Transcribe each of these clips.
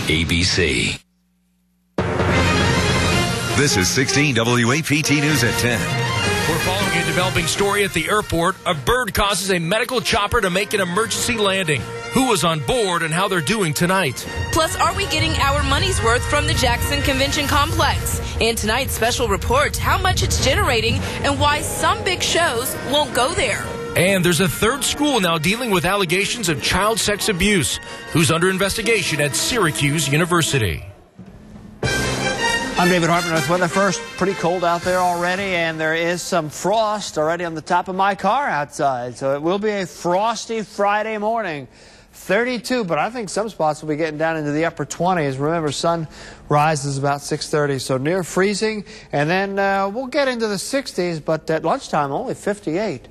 ABC. This is 16 WAPT News at 10. We're following a developing story at the airport. A bird causes a medical chopper to make an emergency landing. Who was on board and how they're doing tonight. Plus, are we getting our money's worth from the Jackson Convention Complex? In tonight's special report, how much it's generating and why some big shows won't go there. And there's a third school now dealing with allegations of child sex abuse. Who's under investigation at Syracuse University. I'm David Hartman with weather first. Pretty cold out there already, and there is some frost already on the top of my car outside. So it will be a frosty Friday morning. 32, but I think some spots will be getting down into the upper 20s. Remember, sun rises about 6:30, so near freezing. And then we'll get into the 60s, but at lunchtime, only 58.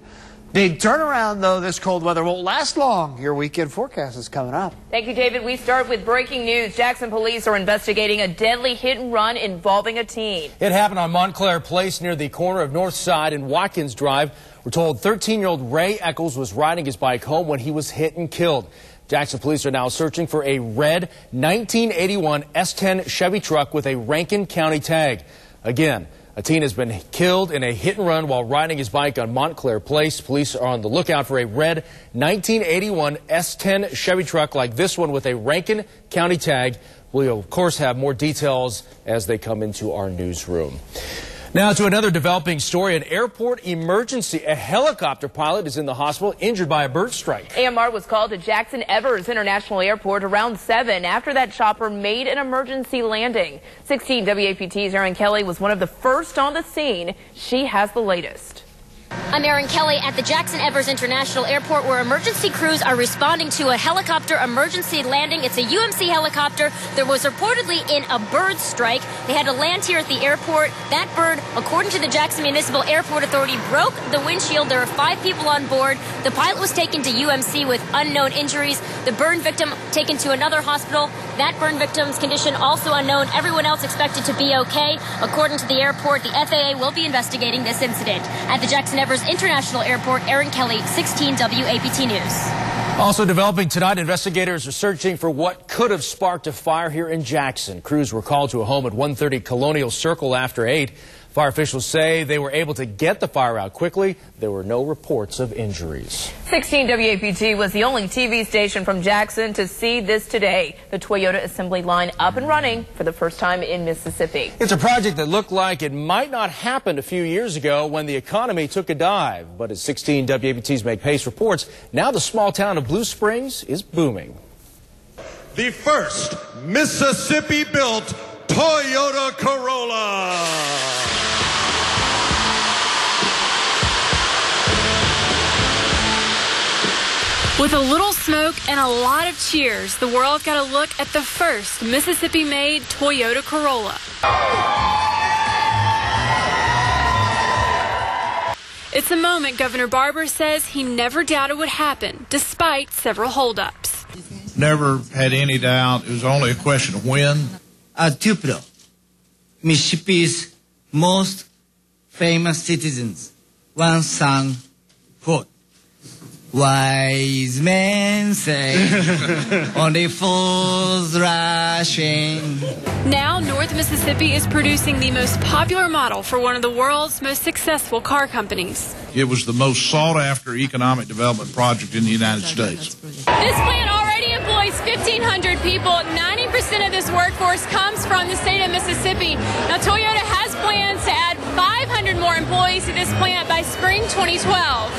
Big turnaround, though. This cold weather won't last long. Your weekend forecast is coming up. Thank you, David. We start with breaking news. Jackson police are investigating a deadly hit and run involving a teen. It happened on Montclair Place near the corner of North Side and Watkins Drive. We're told 13-year-old Ray Eccles was riding his bike home when he was hit and killed. Jackson police are now searching for a red 1981 S10 Chevy truck with a Rankin County tag. Again, a teen has been killed in a hit and run while riding his bike on Montclair Place. Police are on the lookout for a red 1981 S10 Chevy truck like this one with a Rankin County tag. We'll, of course, have more details as they come into our newsroom. Now to another developing story, an airport emergency. A helicopter pilot is in the hospital injured by a bird strike. AMR was called to Jackson Evers International Airport around 7 after that chopper made an emergency landing. 16 WAPT's Erin Kelly was one of the first on the scene. She has the latest. I'm Erin Kelly at the Jackson Evers International Airport, where emergency crews are responding to a helicopter emergency landing. It's a UMC helicopter. There was reportedly in a bird strike. They had to land here at the airport. That bird, according to the Jackson Municipal Airport Authority, broke the windshield. There are 5 people on board. The pilot was taken to UMC with unknown injuries. The burn victim taken to another hospital. That burn victim's condition also unknown. Everyone else expected to be okay. According to the airport, the FAA will be investigating this incident. At the Jackson Evers International Airport, Erin Kelly, 16 WAPT News. Also developing tonight, investigators are searching for what could have sparked a fire here in Jackson. Crews were called to a home at 130 Colonial Circle after 8. Fire officials say they were able to get the fire out quickly. There were no reports of injuries. 16 WAPT was the only TV station from Jackson to see this today. The Toyota assembly line up and running for the first time in Mississippi. It's a project that looked like it might not happen a few years ago when the economy took a dive. But as 16 WAPT's Meg Pace reports, now the small town of Blue Springs is booming. The first Mississippi-built Toyota Corolla. With a little smoke and a lot of cheers, the world got a look at the first Mississippi-made Toyota Corolla. It's a moment Governor Barber says he never doubted would happen, despite several holdups. Never had any doubt. It was only a question of when. Tupelo, Mississippi's most famous citizens, once sang, quote, "Wise men say, only fools rush in." Now, North Mississippi is producing the most popular model for one of the world's most successful car companies. It was the most sought-after economic development project in the United States. This plant already employs 1,500 people. 90% of this workforce comes from the state of Mississippi. Now, Toyota has plans to add 500 more employees to this plant by spring 2012.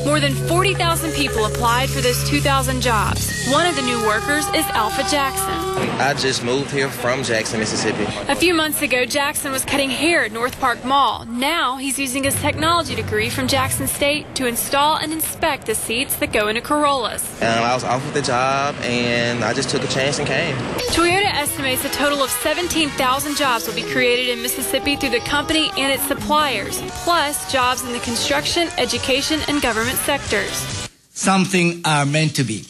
More than 40,000 people applied for those 2,000 jobs. One of the new workers is Alpha Jackson. I just moved here from Jackson, Mississippi. A few months ago, Jackson was cutting hair at North Park Mall. Now he's using his technology degree from Jackson State to install and inspect the seats that go into Corollas. I was offered the job, and I just took a chance and came. Toyota estimates a total of 17,000 jobs will be created in Mississippi through the company and its suppliers, plus jobs in the construction, education, and government sectors. Something are meant to be.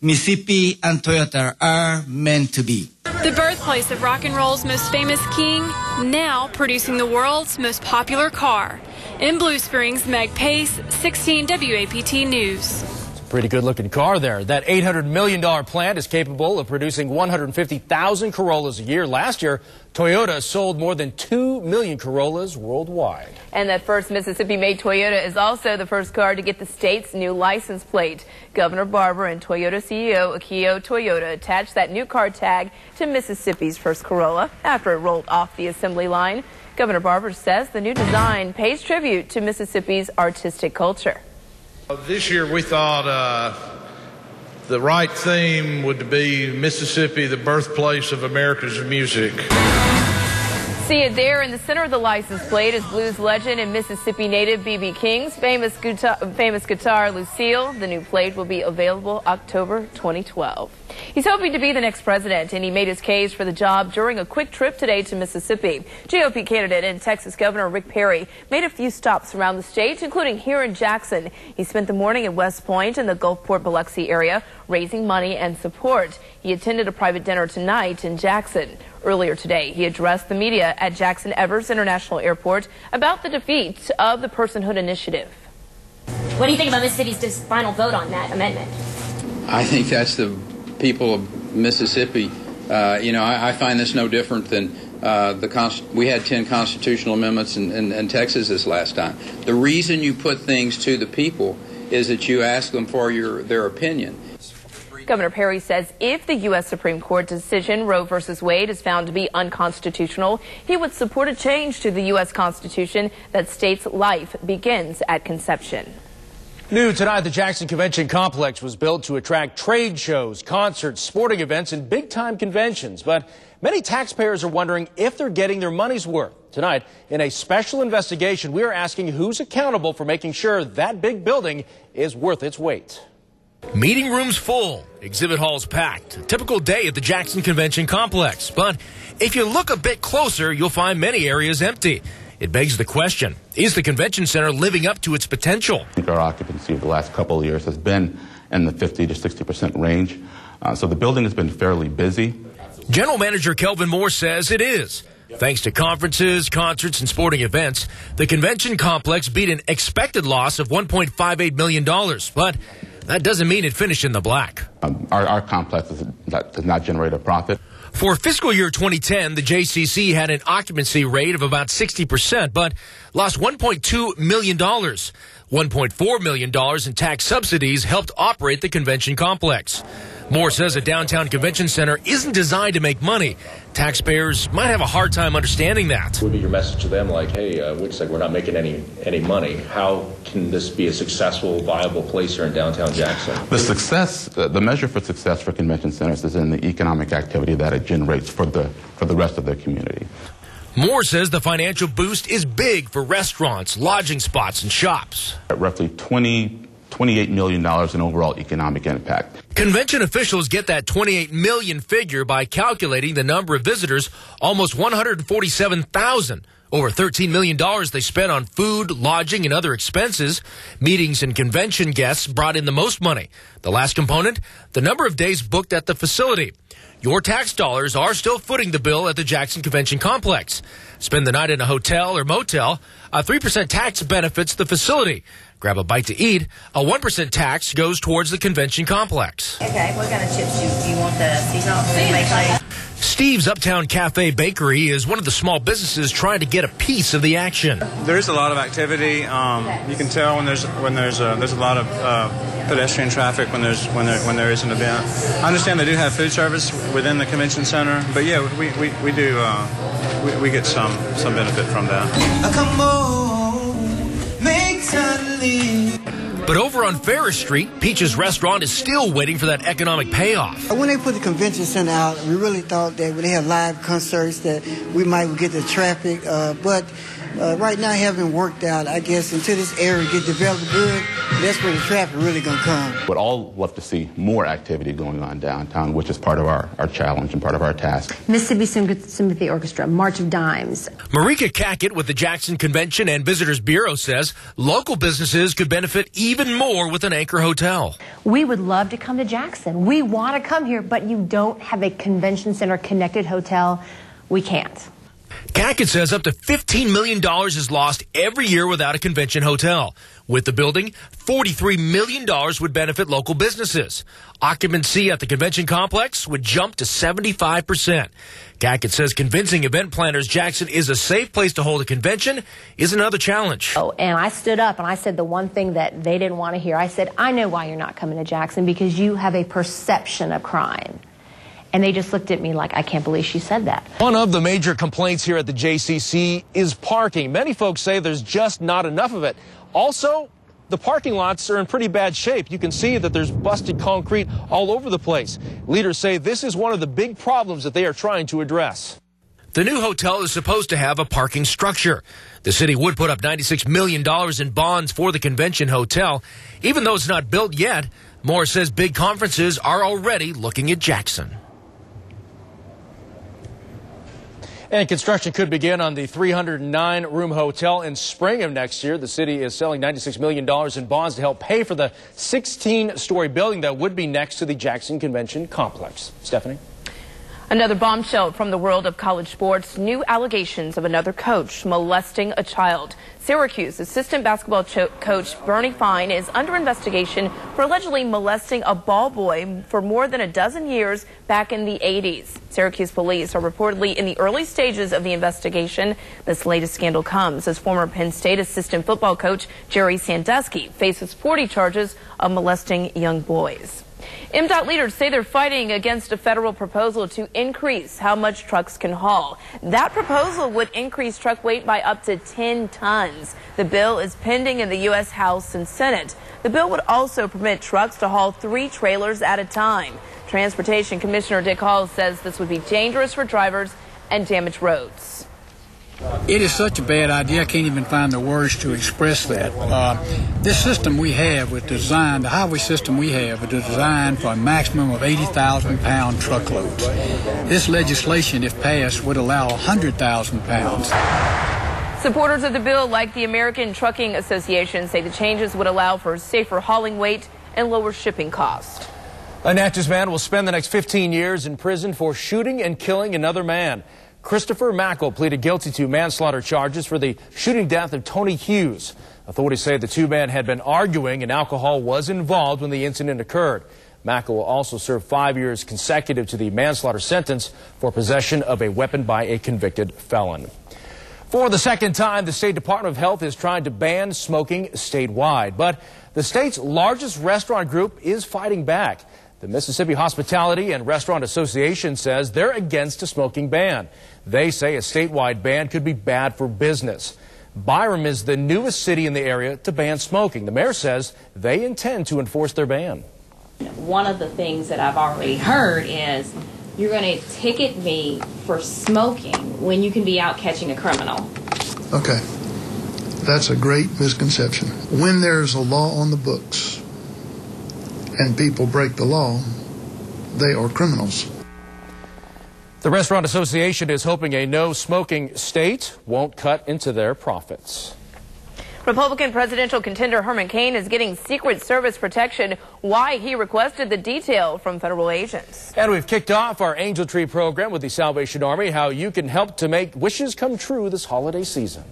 Mississippi and Toyota are meant to be. The birthplace of rock and roll's most famous king, now producing the world's most popular car. In Blue Springs, Meg Pace, 16 WAPT News. Pretty good-looking car there. That $800 million plant is capable of producing 150,000 Corollas a year. Last year, Toyota sold more than 2 million Corollas worldwide. And that first Mississippi-made Toyota is also the first car to get the state's new license plate. Governor Barber and Toyota CEO Akio Toyoda attached that new car tag to Mississippi's first Corolla after it rolled off the assembly line. Governor Barber says the new design pays tribute to Mississippi's artistic culture. This year we thought the right theme would be Mississippi, the birthplace of America's music. See it there in the center of the license plate is blues legend and Mississippi native B.B. King's famous guitar Lucille. The new plate will be available October 2012. He's hoping to be the next president, and he made his case for the job during a quick trip today to Mississippi. GOP candidate and Texas Governor Rick Perry made a few stops around the state, including here in Jackson. He spent the morning at West Point in the Gulfport Biloxi area, raising money and support. He attended a private dinner tonight in Jackson. Earlier today, he addressed the media at Jackson Evers International Airport about the defeat of the Personhood Initiative. What do you think about Mississippi's final vote on that amendment? I think that's the people of Mississippi. I find this no different than we had 10 constitutional amendments in Texas this last time. The reason you put things to the people is that you ask them for their opinion. Governor Perry says if the U.S. Supreme Court decision Roe v. Wade is found to be unconstitutional, he would support a change to the U.S. Constitution that states life begins at conception. New tonight, the Jackson Convention Complex was built to attract trade shows, concerts, sporting events, and big-time conventions. But many taxpayers are wondering if they're getting their money's worth. Tonight, in a special investigation, we are asking who's accountable for making sure that big building is worth its weight. Meeting rooms full, exhibit halls packed. A typical day at the Jackson Convention Complex. But if you look a bit closer, you'll find many areas empty. It begs the question, is the convention center living up to its potential? I think our occupancy over the last couple of years has been in the 50 to 60% range. So the building has been fairly busy. General Manager Kelvin Moore says it is. Thanks to conferences, concerts, and sporting events, the convention complex beat an expected loss of $1.58 million. But that doesn't mean it finished in the black. Our complex does not generate a profit. For fiscal year 2010, the JCC had an occupancy rate of about 60%, but lost $1.2 million. $1.4 million in tax subsidies helped operate the convention complex. Moore says a downtown convention center isn't designed to make money. Taxpayers might have a hard time understanding that. What would be your message to them, like, hey, it looks like we're not making any money. How can this be a successful, viable place here in downtown Jackson? The measure for success for convention centers is in the economic activity that it generates for the rest of the community. Moore says the financial boost is big for restaurants, lodging spots, and shops. At roughly $28 million in overall economic impact. Convention officials get that $28 million figure by calculating the number of visitors, almost 147,000. Over $13 million they spent on food, lodging, and other expenses. Meetings and convention guests brought in the most money. The last component, the number of days booked at the facility. Your tax dollars are still footing the bill at the Jackson Convention Complex. Spend the night in a hotel or motel, a 3% tax benefits the facility. Grab a bite to eat, a 1% tax goes towards the convention complex. Okay, what kind of chips do you want? The seasonal? Steve's Uptown Cafe Bakery is one of the small businesses trying to get a piece of the action. There's a lot of activity. You can tell when there's a lot of pedestrian traffic when there is an event. I understand they do have food service within the convention center, but yeah, we do we get some benefit from that. Come on, make time to live. But over on Ferris Street, Peach's Restaurant is still waiting for that economic payoff. When they put the convention center out, we really thought that when they have live concerts that we might get the traffic, but right now it hasn't worked out. I guess until this area get developed good, that's where the traffic really going to come. We'd all love to see more activity going on downtown, which is part of our challenge and part of our task. Mississippi Symphony Orchestra, March of Dimes. Marika Cackett with the Jackson Convention and Visitors Bureau says local businesses could benefit even more with an anchor hotel. We would love to come to Jackson. We want to come here, but you don't have a convention center connected hotel. We can't. Cackett says up to $15 million is lost every year without a convention hotel. With the building, $43 million would benefit local businesses. Occupancy at the convention complex would jump to 75%. Cackett says convincing event planners Jackson is a safe place to hold a convention is another challenge. Oh, and I stood up and I said the one thing that they didn't want to hear. I said, I know why you're not coming to Jackson, because you have a perception of crime. And they just looked at me like, I can't believe she said that. One of the major complaints here at the JCC is parking. Many folks say there's just not enough of it. Also, the parking lots are in pretty bad shape. You can see that there's busted concrete all over the place. Leaders say this is one of the big problems that they are trying to address. The new hotel is supposed to have a parking structure. The city would put up $96 million in bonds for the convention hotel. Even though it's not built yet, Moore says big conferences are already looking at Jackson. And construction could begin on the 309-room hotel in spring of next year. The city is selling $96 million in bonds to help pay for the 16-story building that would be next to the Jackson Convention Complex. Stephanie? Another bombshell from the world of college sports. New allegations of another coach molesting a child. Syracuse assistant basketball coach Bernie Fine is under investigation for allegedly molesting a ball boy for more than a dozen years back in the 80s. Syracuse police are reportedly in the early stages of the investigation. This latest scandal comes as former Penn State assistant football coach Jerry Sandusky faces 40 charges of molesting young boys. MDOT leaders say they're fighting against a federal proposal to increase how much trucks can haul. That proposal would increase truck weight by up to 10 tons. The bill is pending in the U.S. House and Senate. The bill would also permit trucks to haul 3 trailers at a time. Transportation Commissioner Dick Hall says this would be dangerous for drivers and damage roads. It is such a bad idea, I can't even find the words to express that. This system we have was designed, the highway system we have was designed for a maximum of 80,000-pound truckloads. This legislation, if passed, would allow 100,000 pounds. Supporters of the bill, like the American Trucking Association, say the changes would allow for safer hauling weight and lower shipping costs. A Natchez man will spend the next 15 years in prison for shooting and killing another man. Christopher Mackel pleaded guilty to manslaughter charges for the shooting death of Tony Hughes. Authorities say the two men had been arguing and alcohol was involved when the incident occurred. Mackel will also serve 5 years consecutive to the manslaughter sentence for possession of a weapon by a convicted felon. For the second time, the State Department of Health is trying to ban smoking statewide. But the state's largest restaurant group is fighting back. The Mississippi Hospitality and Restaurant Association says they're against a smoking ban. They say a statewide ban could be bad for business. Byram is the newest city in the area to ban smoking. The mayor says they intend to enforce their ban. One of the things that I've already heard is you're going to ticket me for smoking when you can be out catching a criminal. Okay. That's a great misconception. When there's a law on the books and people break the law, they are criminals. The Restaurant Association is hoping a no-smoking state won't cut into their profits. Republican presidential contender Herman Cain is getting Secret Service protection. Why? He requested the detail from federal agents. And we've kicked off our Angel Tree program with the Salvation Army, how you can help to make wishes come true this holiday season.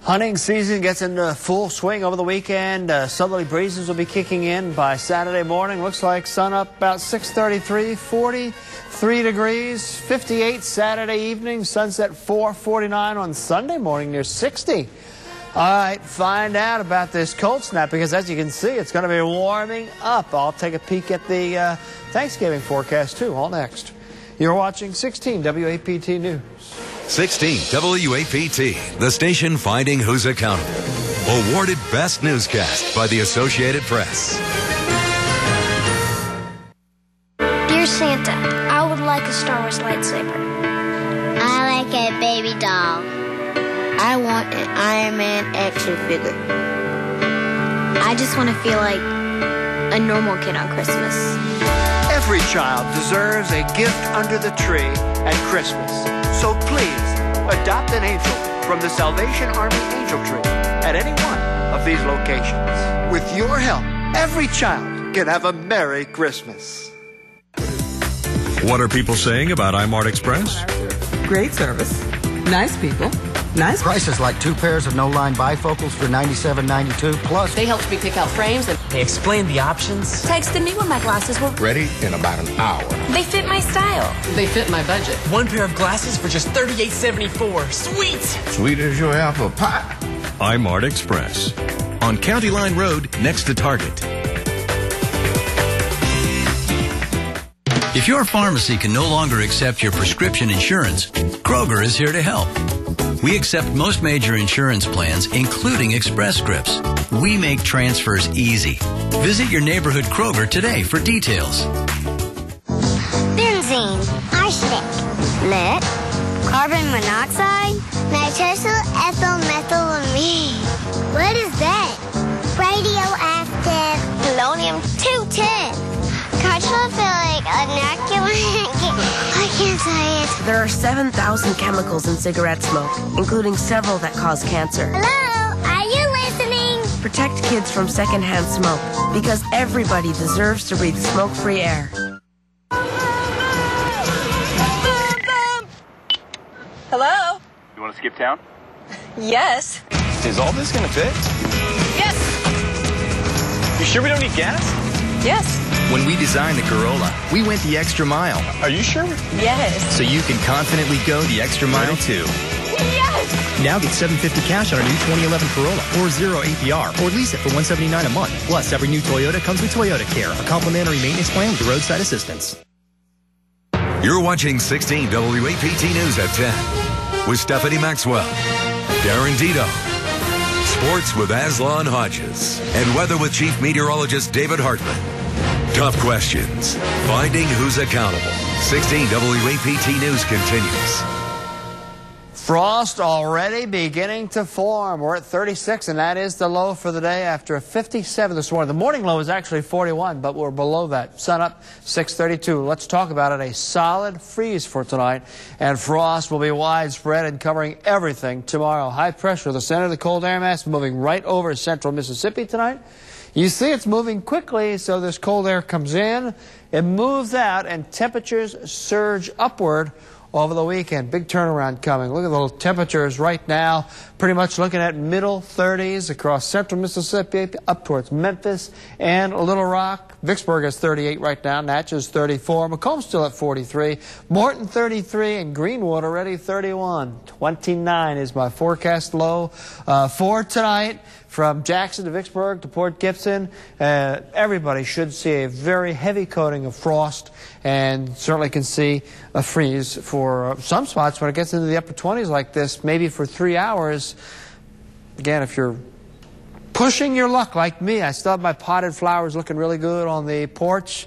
Hunting season gets into full swing over the weekend. Southerly breezes will be kicking in by Saturday morning. Looks like sun up about 6:33, 43 degrees, 58 Saturday evening, sunset 4:49 on Sunday morning, near 60. All right, find out about this cold snap because as you can see, it's going to be warming up. I'll take a peek at the Thanksgiving forecast too, all next. You're watching 16 WAPT News. 16 WAPT, the station finding who's accountable. Awarded Best Newscast by the Associated Press. Dear Santa, I would like a Star Wars lightsaber. I like a baby doll. I want an Iron Man action figure. I just want to feel like a normal kid on Christmas. Every child deserves a gift under the tree at Christmas. So please, adopt an angel from the Salvation Army Angel Tree at any one of these locations. With your help, every child can have a Merry Christmas. What are people saying about iMart Express? Great service. Nice people. Nice. Prices like 2 pairs of no-line bifocals for $97.92 plus. They helped me pick out frames and they explained the options. texted me when my glasses were ready in about an hour. They fit my style. They fit my budget. 1 pair of glasses for just $38.74. Sweet! Sweet as your apple pie. I'm Art Express on County Line Road next to Target. If your pharmacy can no longer accept your prescription insurance, Kroger is here to help. We accept most major insurance plans, including Express Scripts. We make transfers easy. Visit your neighborhood Kroger today for details. Benzene, arsenic, lead, carbon monoxide, nitrosyl-ethyl-methylamine. What is that? Radioactive polonium-210. Cartrophilic inoculant. I can't say it. There are 7,000 chemicals in cigarette smoke, including several that cause cancer. Hello, are you listening? Protect kids from secondhand smoke, because everybody deserves to breathe smoke-free air. Hello? You want to skip town? Yes. Is all this gonna fit? Yes. You sure we don't need gas? Yes. When we designed the Corolla, we went the extra mile. Are you sure? Yes. So you can confidently go the extra mile too. Yes. Now get $750 cash on our new 2011 Corolla or 0 APR or lease it for $179 a month. Plus, every new Toyota comes with Toyota Care, a complimentary maintenance plan with roadside assistance. You're watching 16 WAPT News at 10 with Stephanie Maxwell, Darren Dito, sports with Aslan Hodges, and weather with Chief Meteorologist David Hartman. Tough questions, finding who's accountable. 16 WAPT News continues. Frost already beginning to form. We're at 36, and that is the low for the day after a 57 this morning. The morning low is actually 41, but we're below that. Sun up 632. Let's talk about it. A solid freeze for tonight, and frost will be widespread and covering everything tomorrow. High pressure, the center of the cold air mass, moving right over central Mississippi tonight. You see it's moving quickly, so this cold air comes in, it moves out, and temperatures surge upward over the weekend. Big turnaround coming. Look at the temperatures right now, pretty much looking at middle 30s across central Mississippi, up towards Memphis and Little Rock. Vicksburg is 38 right now. Natchez 34. Macomb's still at 43. Morton 33 and Greenwood already 31. 29 is my forecast low for tonight. From Jackson to Vicksburg to Port Gibson, everybody should see a very heavy coating of frost and certainly can see a freeze for some spots when it gets into the upper 20s like this, maybe for 3 hours. Again, if you're pushing your luck like me, I still have my potted flowers looking really good on the porch.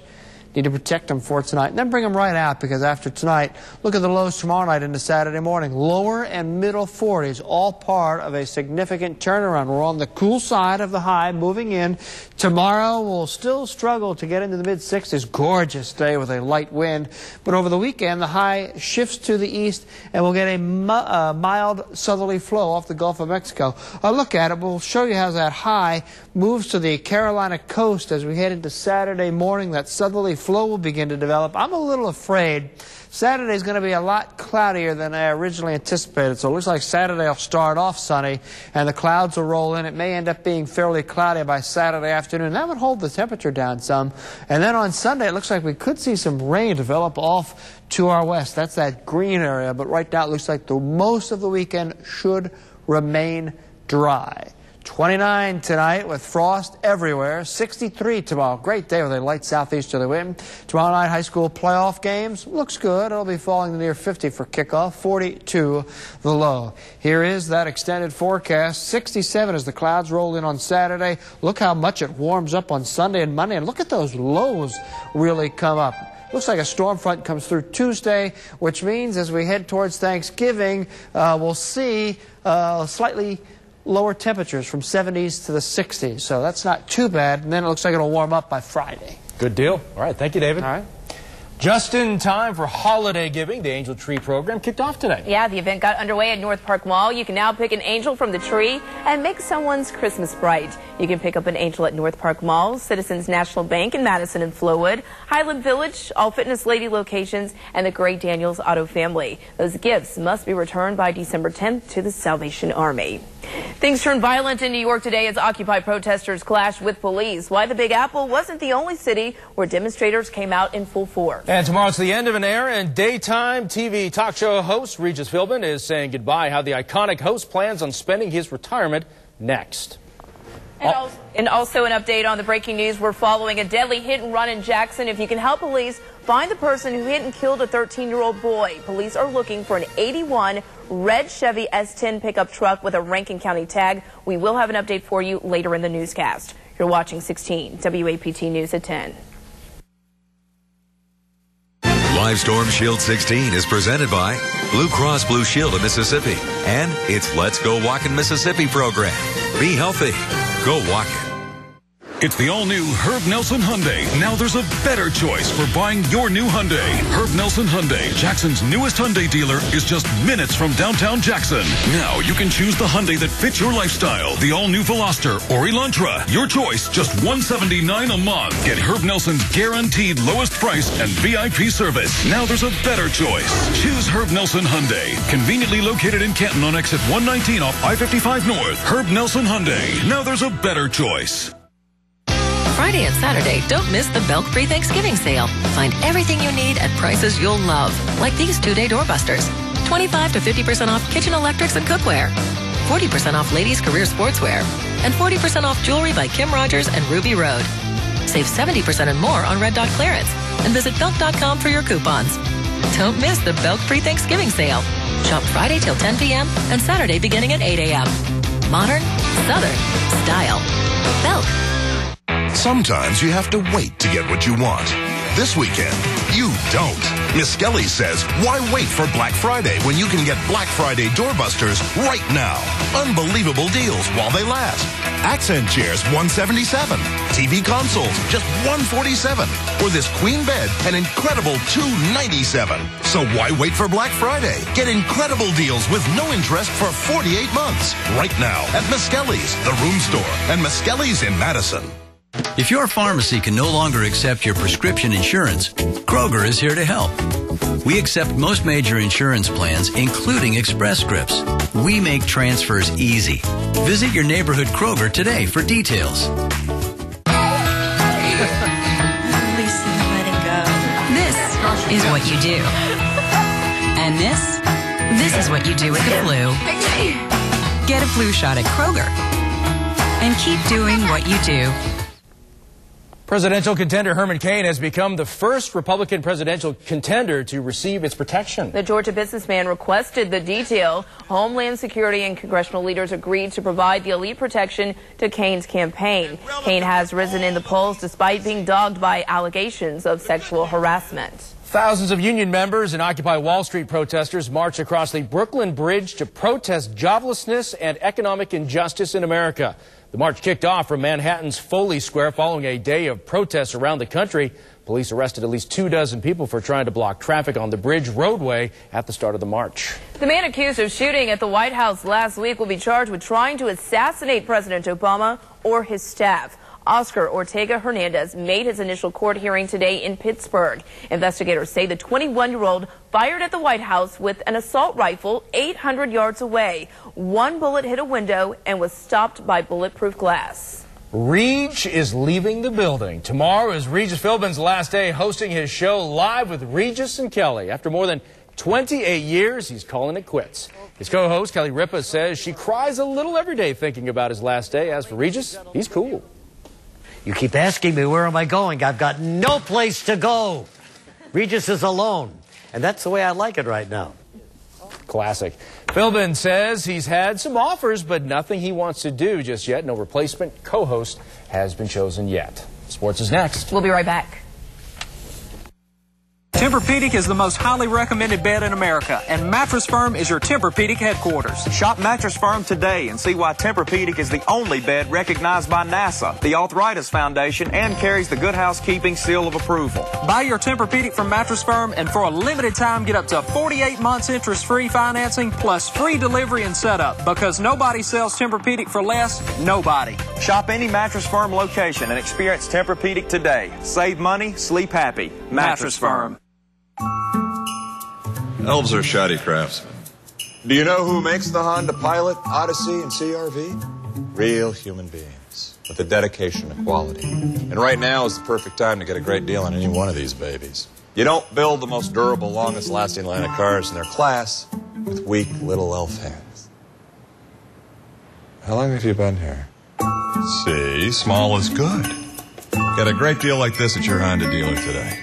Need to protect them for tonight. And then bring them right out, because after tonight, look at the lows tomorrow night into Saturday morning. Lower and middle 40s, all part of a significant turnaround. We're on the cool side of the high, moving in. Tomorrow, we'll still struggle to get into the mid-60s. Gorgeous day with a light wind. But over the weekend, the high shifts to the east, and we'll get a mild southerly flow off the Gulf of Mexico. A look at it. We'll show you how that high moves to the Carolina coast as we head into Saturday morning. That southerly flow will begin to develop. I'm a little afraid Saturday is going to be a lot cloudier than I originally anticipated. So it looks like Saturday will start off sunny and the clouds will roll in. It may end up being fairly cloudy by Saturday afternoon. That would hold the temperature down some. And then on Sunday, it looks like we could see some rain develop off to our west. That's that green area. But right now, it looks like the most of the weekend should remain dry. 29 tonight with frost everywhere. 63 tomorrow. Great day with a light southeasterly wind. Tomorrow night, high school playoff games. Looks good. It'll be falling near 50 for kickoff. 42 the low. Here is that extended forecast. 67 as the clouds roll in on Saturday. Look how much it warms up on Sunday and Monday. And look at those lows really come up. Looks like a storm front comes through Tuesday, which means as we head towards Thanksgiving, we'll see slightly lower temperatures from 70s to the 60s. So that's not too bad. And then it looks like it'll warm up by Friday. Good deal. All right. Thank you, David. All right. Just in time for holiday giving, the Angel Tree program kicked off today. Yeah, the event got underway at North Park Mall. You can now pick an angel from the tree and make someone's Christmas bright. You can pick up an angel at North Park Mall, Citizens National Bank in Madison and Flowood, Highland Village, All Fitness Lady locations, and the Great Daniels Auto family. Those gifts must be returned by December 10th to the Salvation Army. Things turned violent in New York today as Occupy protesters clashed with police. Why the Big Apple wasn't the only city where demonstrators came out in full force. And tomorrow's the end of an era, and daytime TV talk show host Regis Philbin is saying goodbye. How the iconic host plans on spending his retirement next. And also an update on the breaking news. We're following a deadly hit and run in Jackson. If you can help police find the person who hit and killed a 13-year-old boy. Police are looking for an 81 red Chevy S10 pickup truck with a Rankin County tag. We will have an update for you later in the newscast. You're watching 16 WAPT News at 10. Live Storm Shield 16 is presented by Blue Cross Blue Shield of Mississippi and its Let's Go Walkin' Mississippi program. Be healthy. Go walking. It's the all-new Herb Nelson Hyundai. Now there's a better choice for buying your new Hyundai. Herb Nelson Hyundai, Jackson's newest Hyundai dealer, is just minutes from downtown Jackson. Now you can choose the Hyundai that fits your lifestyle. The all-new Veloster or Elantra. Your choice, just $179 a month. Get Herb Nelson's guaranteed lowest price and VIP service. Now there's a better choice. Choose Herb Nelson Hyundai. Conveniently located in Canton on exit 119 off I-55 North. Herb Nelson Hyundai. Now there's a better choice. Friday and Saturday, don't miss the Belk-free Thanksgiving sale. Find everything you need at prices you'll love, like these two-day doorbusters. 25 to 50% off kitchen electrics and cookware. 40% off ladies' career sportswear. And 40% off jewelry by Kim Rogers and Ruby Road. Save 70% and more on Red Dot clearance. And visit Belk.com for your coupons. Don't miss the Belk-free Thanksgiving sale. Shop Friday till 10 p.m. and Saturday beginning at 8 a.m. Modern, Southern, style. Belk. Sometimes you have to wait to get what you want. This weekend, you don't. Miss Kelly says, why wait for Black Friday when you can get Black Friday doorbusters right now? Unbelievable deals while they last. Accent chairs, $177. TV consoles, just $147. Or this queen bed, an incredible $297. So why wait for Black Friday? Get incredible deals with no interest for 48 months. Right now at Miss Kelly's, the Room Store, and Miss Kelly's in Madison. If your pharmacy can no longer accept your prescription insurance, Kroger is here to help. We accept most major insurance plans, including Express Scripts. We make transfers easy. Visit your neighborhood Kroger today for details. Releasing, letting go. This is what you do. And this is what you do with the flu. Get a flu shot at Kroger. And keep doing what you do. Presidential contender Herman Cain has become the first Republican presidential contender to receive its protection. The Georgia businessman requested the detail. Homeland Security and congressional leaders agreed to provide the elite protection to Cain's campaign. Cain has risen in the polls despite being dogged by allegations of sexual harassment. Thousands of union members and Occupy Wall Street protesters marched across the Brooklyn Bridge to protest joblessness and economic injustice in America. The march kicked off from Manhattan's Foley Square following a day of protests around the country. Police arrested at least 24 people for trying to block traffic on the bridge roadway at the start of the march. The man accused of shooting at the White House last week will be charged with trying to assassinate President Obama or his staff. Oscar Ortega Hernandez made his initial court hearing today in Pittsburgh. Investigators say the 21-year-old fired at the White House with an assault rifle 800 yards away. One bullet hit a window and was stopped by bulletproof glass. Reg is leaving the building. Tomorrow is Regis Philbin's last day hosting his show Live with Regis and Kelly. After more than 28 years, he's calling it quits. His co-host, Kelly Ripa, says she cries a little every day thinking about his last day. As for Regis, he's cool. You keep asking me, where am I going? I've got no place to go. Regis is alone, and that's the way I like it right now. Classic. Philbin says he's had some offers, but nothing he wants to do just yet. No replacement co-host has been chosen yet. Sports is next. We'll be right back. Tempur-Pedic is the most highly recommended bed in America, and Mattress Firm is your Tempur-Pedic headquarters. Shop Mattress Firm today and see why Tempur-Pedic is the only bed recognized by NASA, the Arthritis Foundation, and carries the Good Housekeeping seal of approval. Buy your Tempur-Pedic from Mattress Firm, and for a limited time, get up to 48 months interest-free financing plus free delivery and setup, because nobody sells Tempur-Pedic for less. Nobody. Shop any Mattress Firm location and experience Tempur-Pedic today. Save money, sleep happy. Mattress Firm. Elves are shoddy craftsmen. Do you know who makes the Honda Pilot, Odyssey, and CR-V? Real human beings with a dedication to quality. And right now is the perfect time to get a great deal on any one of these babies. You don't build the most durable, longest-lasting line of cars in their class with weak little elf hands. How long have you been here? See, small is good. Get a great deal like this at your Honda dealer today.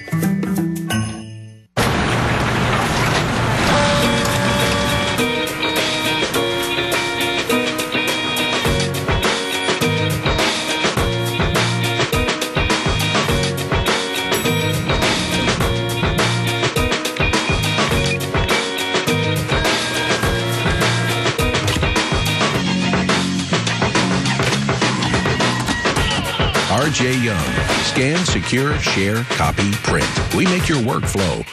RJ Young. Scan, secure, share, copy, print. We make your work flow.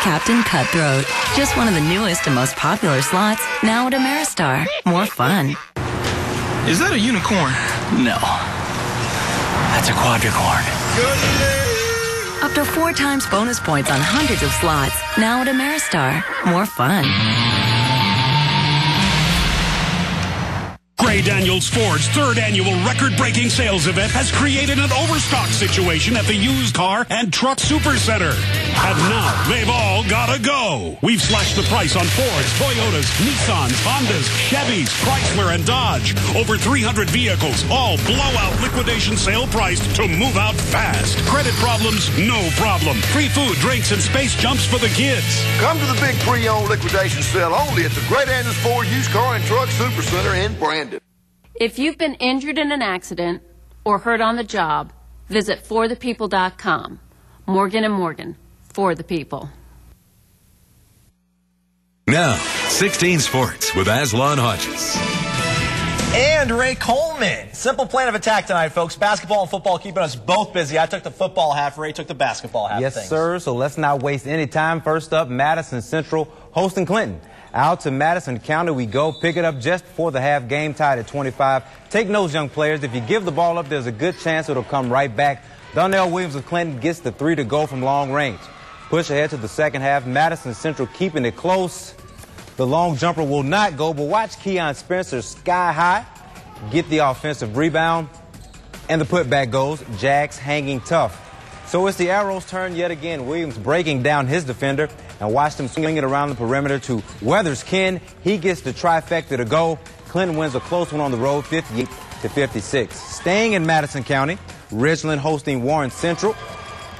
Captain Cutthroat. Just one of the newest and most popular slots, now at Ameristar. More fun. Is that a unicorn? No. That's a quadricorn. Up to 4 times bonus points on hundreds of slots, now at Ameristar. More fun. Gray Daniels Ford's 3rd annual record-breaking sales event has created an overstock situation at the used car and truck supercenter. And now they've all gotta go. We've slashed the price on Fords, Toyotas, Nissans, Hondas, Chevys, Chrysler, and Dodge. Over 300 vehicles, all blowout liquidation sale priced to move out fast. Credit problems? No problem. Free food, drinks, and space jumps for the kids. Come to the big pre-owned liquidation sale only at the Gray Daniels Ford Used Car and Truck Supercenter in Brandon. If you've been injured in an accident or hurt on the job, visit forthepeople.com. Morgan & Morgan, for the people. Now, 16 Sports with Aslan Hodges. And Ray Coleman. Simple plan of attack tonight, folks. Basketball and football keeping us both busy. I took the football half. Ray took the basketball half. Yes, sir. So let's not waste any time. First up, Madison Central hosting Clinton. Out to Madison County we go. Pick it up just before the half, game tied at 25. Take notes, young players. If you give the ball up, there's a good chance it'll come right back. Donnell Williams of Clinton gets the 3 to go from long range. Push ahead to the second half. Madison Central keeping it close. The long jumper will not go, but watch Keon Spencer sky high, get the offensive rebound, and the putback goes. Jags hanging tough. So it's the Arrows' turn yet again. Williams breaking down his defender, and watch them swing it around the perimeter to Weathers Ken. He gets the trifecta to go. Clinton wins a close one on the road, 58-56. Staying in Madison County, Ridgeland hosting Warren Central.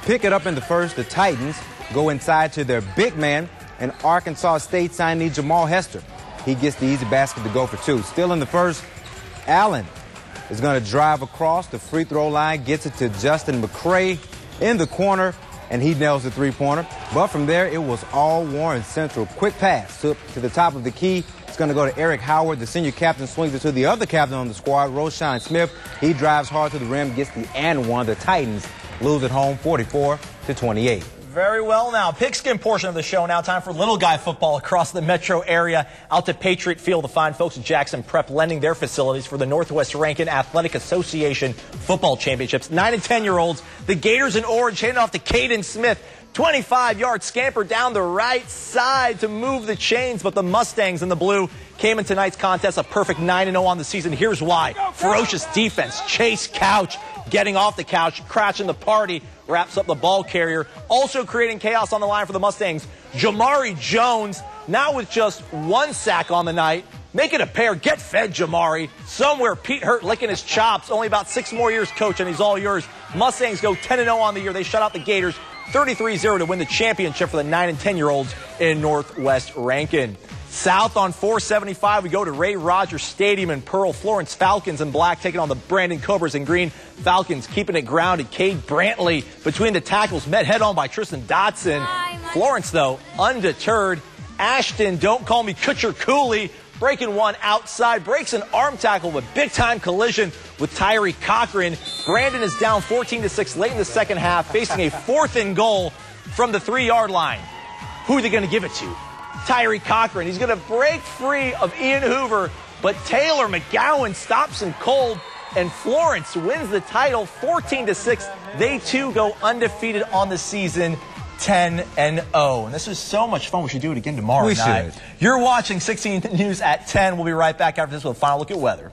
Pick it up in the first. The Titans go inside to their big man, and Arkansas State signee Jamal Hester. He gets the easy basket to go for 2. Still in the first, Allen is going to drive across the free throw line, gets it to Justin McCray in the corner, and he nails the three-pointer. But from there, it was all Warren Central. Quick pass to the top of the key. It's going to go to Eric Howard. The senior captain swings it to the other captain on the squad, Roshan Smith. He drives hard to the rim, gets the and one. The Titans lose at home 44-28. Very well now. Pigskin portion of the show now. Time for little guy football across the metro area. Out to Patriot Field, the fine folks at Jackson Prep lending their facilities for the Northwest Rankin Athletic Association football championships. 9 and 10-year-olds. The Gators in orange handing off to Caden Smith. 25-yard scamper down the right side to move the chains, but the Mustangs in the blue came in tonight's contest a perfect 9-0 on the season. Here's why. Ferocious defense. Chase Couch getting off the couch, crashing the party, wraps up the ball carrier. Also creating chaos on the line for the Mustangs, Jamari Jones, now with just 1 sack on the night. Make it a pair. Get fed, Jamari. Somewhere Pete Hurt licking his chops. Only about 6 more years, coach, and he's all yours. Mustangs go 10-0 on the year. They shut out the Gators 33-0 to win the championship for the 9 and 10-year-olds in Northwest Rankin. South on 475, we go to Ray Rogers Stadium in Pearl. Florence Falcons in black taking on the Brandon Cobras in green. Falcons keeping it grounded. Cade Brantley between the tackles, met head on by Tristan Dotson. Florence, though, undeterred. Ashton, don't call me Kutcher Cooley, breaking one outside, breaks an arm tackle with big-time collision with Tyree Cochran. Brandon is down 14-6 late in the second half, facing a 4th and goal from the 3-yard line. Who are they going to give it to? Tyree Cochran. He's going to break free of Ian Hoover, but Taylor McGowan stops him cold, and Florence wins the title 14-6. They, too, go undefeated on the season, 10-0. And this is so much fun. We should do it again tomorrow night. Should. You're watching 16 News at 10. We'll be right back after this with a final look at weather.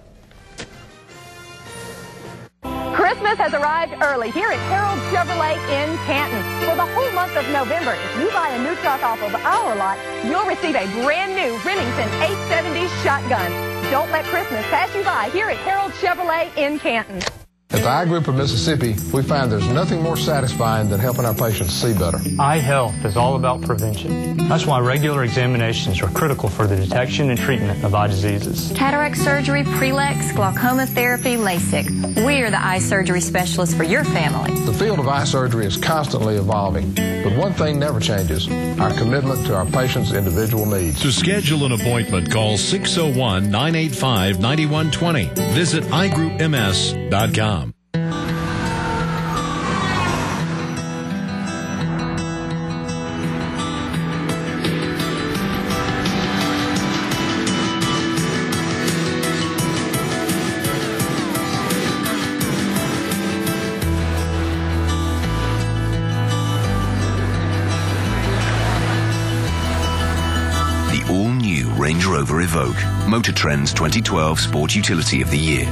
Christmas has arrived early here at Harold Chevrolet in Canton. For the whole month of November, if you buy a new truck off of our lot, you'll receive a brand new Remington 870 shotgun. Don't let Christmas pass you by here at Harold Chevrolet in Canton. At the Eye Group of Mississippi, we find there's nothing more satisfying than helping our patients see better. Eye health is all about prevention. That's why regular examinations are critical for the detection and treatment of eye diseases. Cataract surgery, prelex, glaucoma therapy, LASIK. We're the eye surgery specialists for your family. The field of eye surgery is constantly evolving, but one thing never changes: our commitment to our patients' individual needs. To schedule an appointment, call 601-985-9120. Visit igroupms.com. Range Rover Evoque, Motor Trend's 2012 Sport Utility of the Year.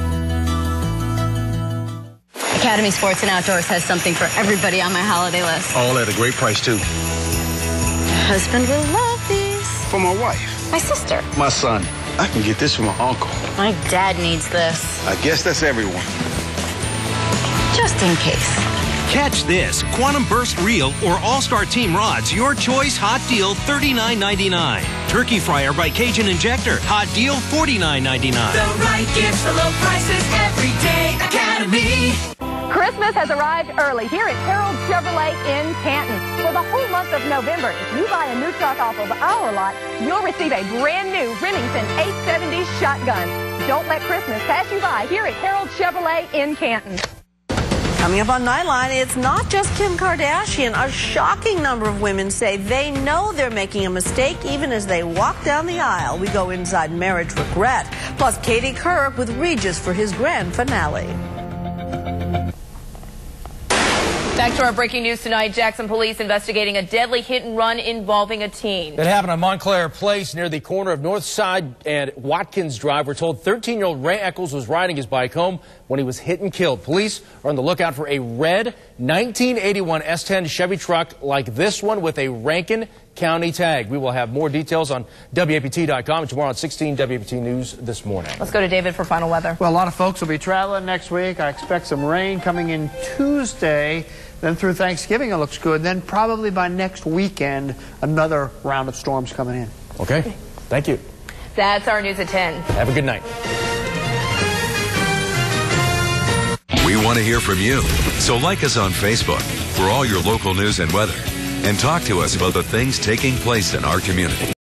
Academy Sports and Outdoors has something for everybody on my holiday list. All at a great price, too. Husband will love these. For my wife. My sister. My son. I can get this for my uncle. My dad needs this. I guess that's everyone. Just in case. Catch this. Quantum Burst Reel or All-Star Team Rods. Your choice. Hot deal $39.99. Turkey Fryer by Cajun Injector. Hot deal $49.99. The right gifts for low prices every day. Academy. Christmas has arrived early here at Harold Chevrolet in Canton. For the whole month of November, if you buy a new truck off of our lot, you'll receive a brand new Remington 870 shotgun. Don't let Christmas pass you by here at Harold Chevrolet in Canton. Coming up on Nightline, it's not just Kim Kardashian. A shocking number of women say they know they're making a mistake even as they walk down the aisle. We go inside marriage regret. Plus, Katie Couric with Regis for his grand finale. Back to our breaking news tonight. Jackson police investigating a deadly hit and run involving a teen. It happened on Montclair Place near the corner of North Side and Watkins Drive. We're told 13-year-old Ray Eccles was riding his bike home when he was hit and killed. Police are on the lookout for a red 1981 S10 Chevy truck like this one with a Rankin County tag. We will have more details on WAPT.com and tomorrow on 16 WAPT News this morning. Let's go to David for final weather. Well, a lot of folks will be traveling next week. I expect some rain coming in Tuesday. Then through Thanksgiving, it looks good. Then probably by next weekend, another round of storms coming in. Okay. Thank you. That's our news at 10. Have a good night. We want to hear from you. So like us on Facebook for all your local news and weather. And talk to us about the things taking place in our community.